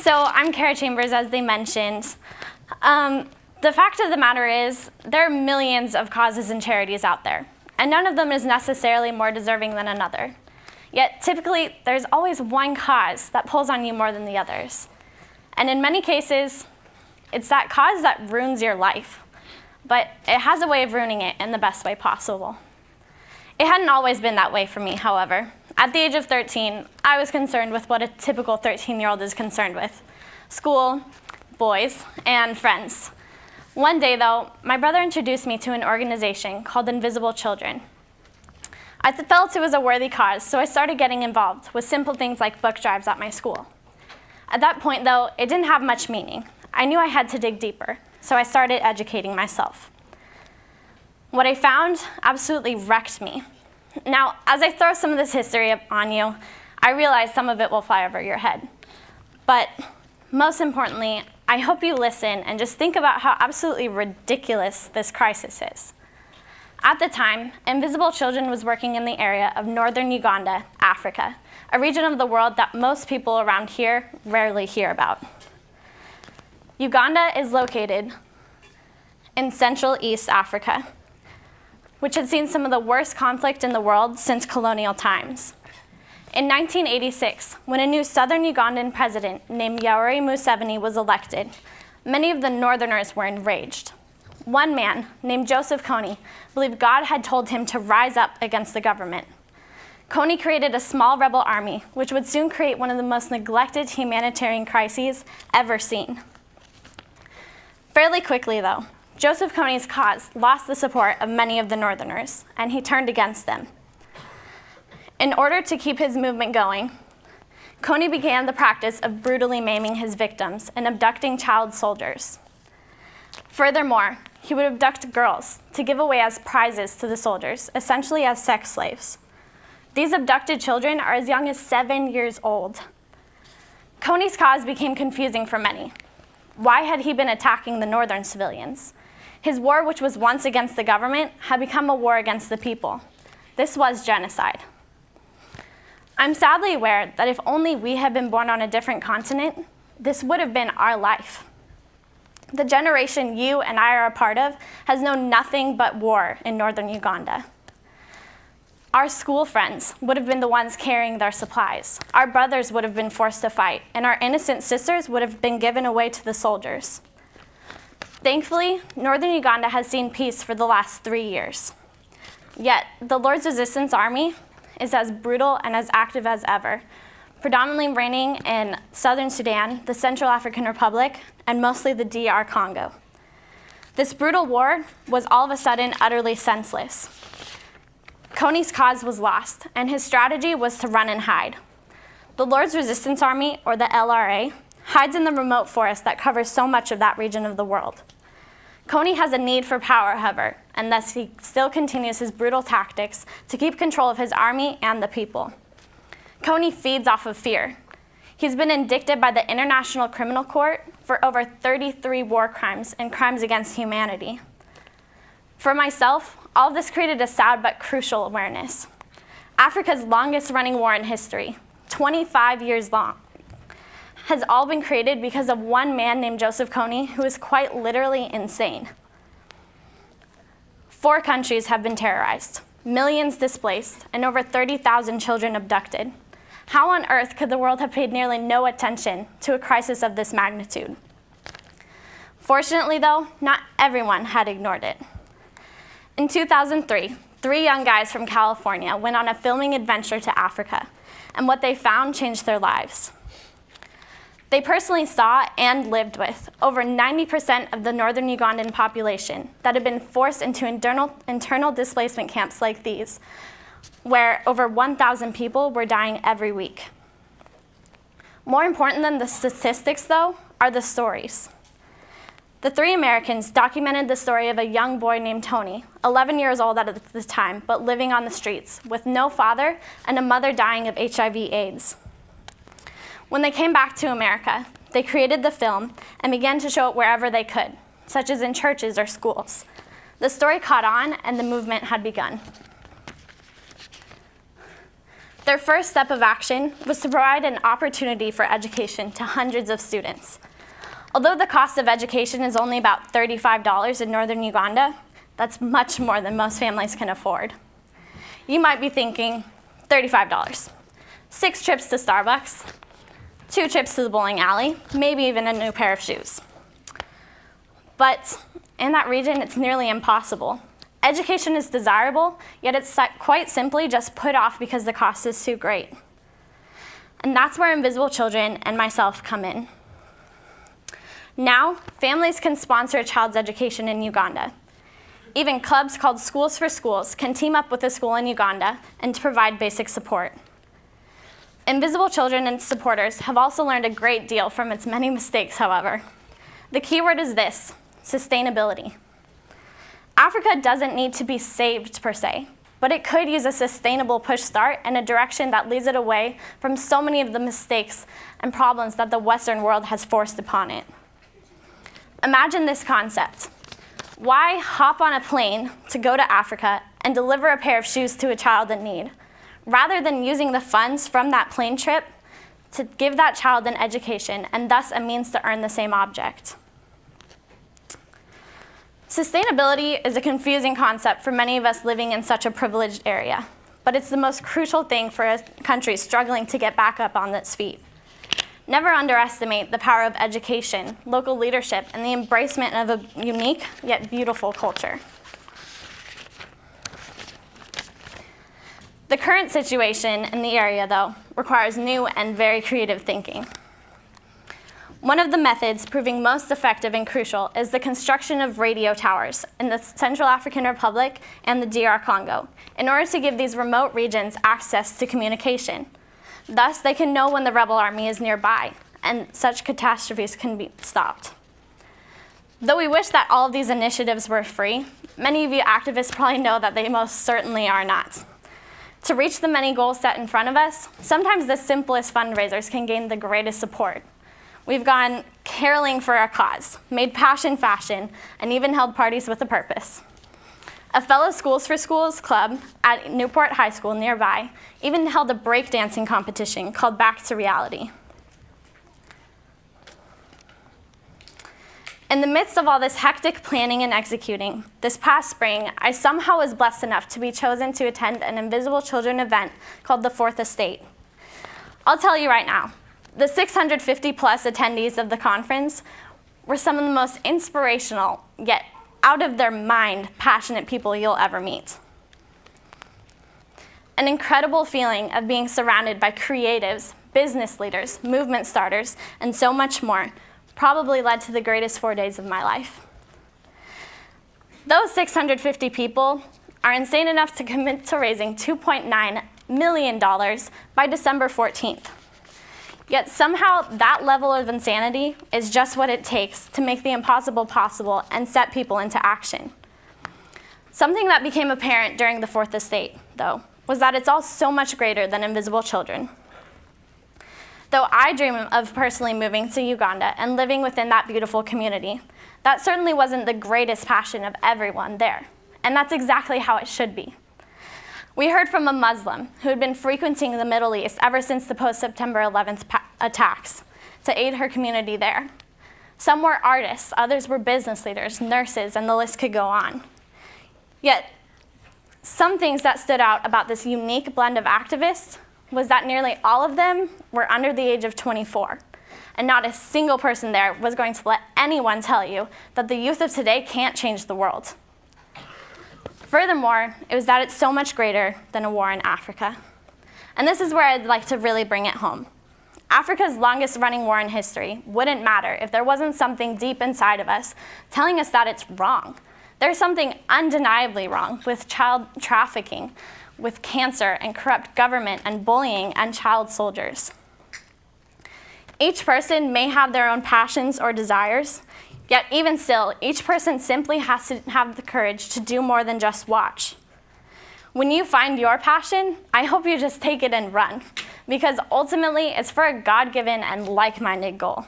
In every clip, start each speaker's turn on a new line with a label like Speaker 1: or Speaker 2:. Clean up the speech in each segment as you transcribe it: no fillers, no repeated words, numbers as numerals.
Speaker 1: So I'm Kara Chambers, as they mentioned. The fact of the matter is, there are millions of causes and charities out there, and none of them is necessarily more deserving than another. Yet typically, there's always one cause that pulls on you more than the others. And in many cases, it's that cause that ruins your life, but it has a way of ruining it in the best way possible. It hadn't always been that way for me, however. At the age of 13, I was concerned with what a typical 13-year-old is concerned with: school, boys, and friends. One day, though, my brother introduced me to an organization called Invisible Children. I felt it was a worthy cause, so I started getting involved with simple things like book drives at my school. At that point, though, it didn't have much meaning. I knew I had to dig deeper, so I started educating myself. What I found absolutely wrecked me. Now, as I throw some of this history on you, I realize some of it will fly over your head. But most importantly, I hope you listen and just think about how absolutely ridiculous this crisis is. At the time, Invisible Children was working in the area of Northern Uganda, Africa, a region of the world that most people around here rarely hear about. Uganda is located in Central East Africa, which had seen some of the worst conflict in the world since colonial times. In 1986, when a new Southern Ugandan president named Yoweri Museveni was elected, many of the Northerners were enraged. One man, named Joseph Kony, believed God had told him to rise up against the government. Kony created a small rebel army, which would soon create one of the most neglected humanitarian crises ever seen. Fairly quickly, though, Joseph Kony's cause lost the support of many of the Northerners, and he turned against them. In order to keep his movement going, Kony began the practice of brutally maiming his victims and abducting child soldiers. Furthermore, he would abduct girls to give away as prizes to the soldiers, essentially as sex slaves. These abducted children are as young as 7 years old. Kony's cause became confusing for many. Why had he been attacking the northern civilians? His war, which was once against the government, had become a war against the people. This was genocide. I'm sadly aware that if only we had been born on a different continent, this would have been our life. The generation you and I are a part of has known nothing but war in northern Uganda. Our school friends would have been the ones carrying their supplies. Our brothers would have been forced to fight, and our innocent sisters would have been given away to the soldiers. Thankfully, northern Uganda has seen peace for the last 3 years. Yet, the Lord's Resistance Army is as brutal and as active as ever, predominantly reigning in southern Sudan, the Central African Republic, and mostly the DR Congo. This brutal war was all of a sudden utterly senseless. Kony's cause was lost, and his strategy was to run and hide. The Lord's Resistance Army, or the LRA, hides in the remote forest that covers so much of that region of the world. Kony has a need for power, however, and thus he still continues his brutal tactics to keep control of his army and the people. Kony feeds off of fear. He's been indicted by the International Criminal Court for over 33 war crimes and crimes against humanity. For myself, all of this created a sad but crucial awareness. Africa's longest running war in history, 25 years long, has all been created because of one man named Joseph Kony, who is quite literally insane. 4 countries have been terrorized, millions displaced, and over 30,000 children abducted. How on earth could the world have paid nearly no attention to a crisis of this magnitude? Fortunately, though, not everyone had ignored it. In 2003, 3 young guys from California went on a filming adventure to Africa, and what they found changed their lives. They personally saw and lived with over 90% of the northern Ugandan population that had been forced into internal displacement camps like these, where over 1,000 people were dying every week. More important than the statistics, though, are the stories. The 3 Americans documented the story of a young boy named Tony, 11 years old at the time, but living on the streets, with no father and a mother dying of HIV/AIDS. When they came back to America, they created the film and began to show it wherever they could, such as in churches or schools. The story caught on, and the movement had begun. Their first step of action was to provide an opportunity for education to hundreds of students. Although the cost of education is only about $35 in Northern Uganda, that's much more than most families can afford. You might be thinking, $35, 6 trips to Starbucks, 2 trips to the bowling alley, maybe even a new pair of shoes. But in that region, it's nearly impossible. Education is desirable, yet it's quite simply just put off because the cost is too great. And that's where Invisible Children and myself come in. Now, families can sponsor a child's education in Uganda. Even clubs called Schools for Schools can team up with a school in Uganda and to provide basic support. Invisible Children and supporters have also learned a great deal from its many mistakes, however. The key word is this: sustainability. Africa doesn't need to be saved per se, but it could use a sustainable push start in a direction that leads it away from so many of the mistakes and problems that the Western world has forced upon it. Imagine this concept. Why hop on a plane to go to Africa and deliver a pair of shoes to a child in need, rather than using the funds from that plane trip to give that child an education and thus a means to earn the same object? Sustainability is a confusing concept for many of us living in such a privileged area, but it's the most crucial thing for a country struggling to get back up on its feet. Never underestimate the power of education, local leadership, and the embracement of a unique yet beautiful culture. The current situation in the area, though, requires new and very creative thinking. One of the methods proving most effective and crucial is the construction of radio towers in the Central African Republic and the DR Congo in order to give these remote regions access to communication. Thus, they can know when the rebel army is nearby, and such catastrophes can be stopped. Though we wish that all of these initiatives were free, many of you activists probably know that they most certainly are not. To reach the many goals set in front of us, sometimes the simplest fundraisers can gain the greatest support. We've gone caroling for our cause, made passion fashion, and even held parties with a purpose. A fellow Schools for Schools club at Newport High School nearby even held a breakdancing competition called Back to Reality. In the midst of all this hectic planning and executing, this past spring, I somehow was blessed enough to be chosen to attend an Invisible Children event called the Fourth Estate. I'll tell you right now, the 650 plus attendees of the conference were some of the most inspirational, yet out of their mind, passionate people you'll ever meet. An incredible feeling of being surrounded by creatives, business leaders, movement starters, and so much more probably led to the greatest 4 days of my life. Those 650 people are insane enough to commit to raising $2.9 million by December 14th. Yet somehow that level of insanity is just what it takes to make the impossible possible and set people into action. Something that became apparent during the Fourth Estate, though, was that it's all so much greater than Invisible Children. Though I dream of personally moving to Uganda and living within that beautiful community, that certainly wasn't the greatest passion of everyone there, and that's exactly how it should be. We heard from a Muslim who had been frequenting the Middle East ever since the post-September 11th attacks to aid her community there. Some were artists, others were business leaders, nurses, and the list could go on. Yet, some things that stood out about this unique blend of activists was that nearly all of them were under the age of 24, and not a single person there was going to let anyone tell you that the youth of today can't change the world. Furthermore, it was that it's so much greater than a war in Africa. And this is where I'd like to really bring it home. Africa's longest running war in history wouldn't matter if there wasn't something deep inside of us telling us that it's wrong. There's something undeniably wrong with child trafficking, with cancer and corrupt government and bullying and child soldiers. Each person may have their own passions or desires, yet even still, each person simply has to have the courage to do more than just watch. When you find your passion, I hope you just take it and run, because ultimately it's for a God-given and like-minded goal.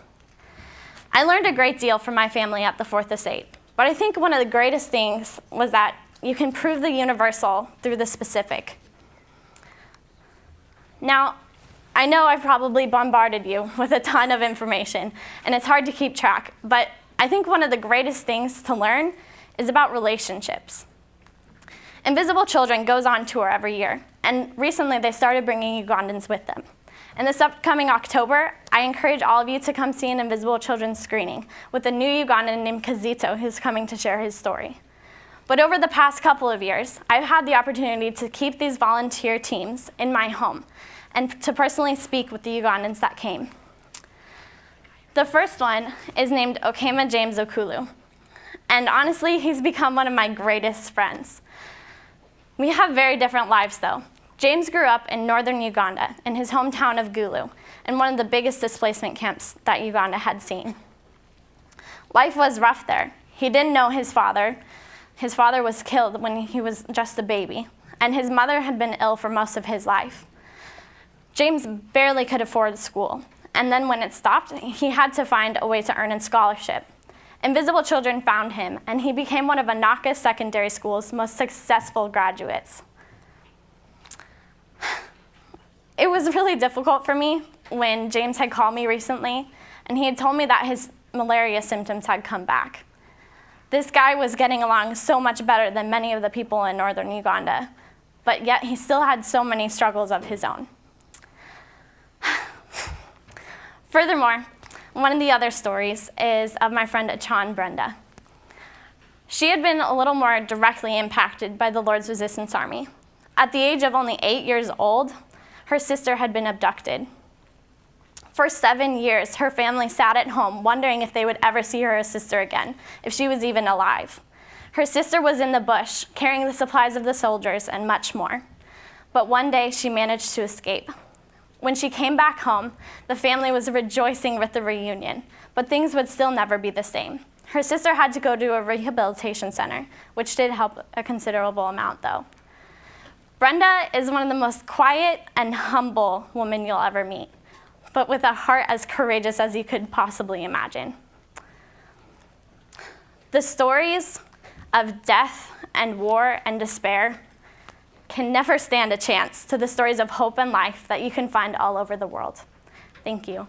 Speaker 1: I learned a great deal from my family at the Fourth Estate, but I think one of the greatest things was that you can prove the universal through the specific. Now, I know I've probably bombarded you with a ton of information, and it's hard to keep track, but I think one of the greatest things to learn is about relationships. Invisible Children goes on tour every year, and recently they started bringing Ugandans with them. In this upcoming October, I encourage all of you to come see an Invisible Children screening with a new Ugandan named Kazito who's coming to share his story. But over the past couple of years, I've had the opportunity to keep these volunteer teams in my home and to personally speak with the Ugandans that came. The first one is named Okema James Okulu. And honestly, he's become one of my greatest friends. We have very different lives though. James grew up in Northern Uganda in his hometown of Gulu, in one of the biggest displacement camps that Uganda had seen. Life was rough there. He didn't know his father. His father was killed when he was just a baby, and his mother had been ill for most of his life. James barely could afford school, and then when it stopped, he had to find a way to earn a scholarship. Invisible Children found him, and he became one of Anaka Secondary School's most successful graduates. It was really difficult for me when James had called me recently, and he had told me that his malaria symptoms had come back. This guy was getting along so much better than many of the people in Northern Uganda, but yet he still had so many struggles of his own. Furthermore, one of the other stories is of my friend Achan Brenda. She had been a little more directly impacted by the Lord's Resistance Army. At the age of only 8 years old, her sister had been abducted. For 7 years, her family sat at home wondering if they would ever see her sister again, if she was even alive. Her sister was in the bush, carrying the supplies of the soldiers and much more. But one day, she managed to escape. When she came back home, the family was rejoicing with the reunion, but things would still never be the same. Her sister had to go to a rehabilitation center, which did help a considerable amount, though. Brenda is one of the most quiet and humble women you'll ever meet, but with a heart as courageous as you could possibly imagine. The stories of death and war and despair can never stand a chance to the stories of hope and life that you can find all over the world. Thank you.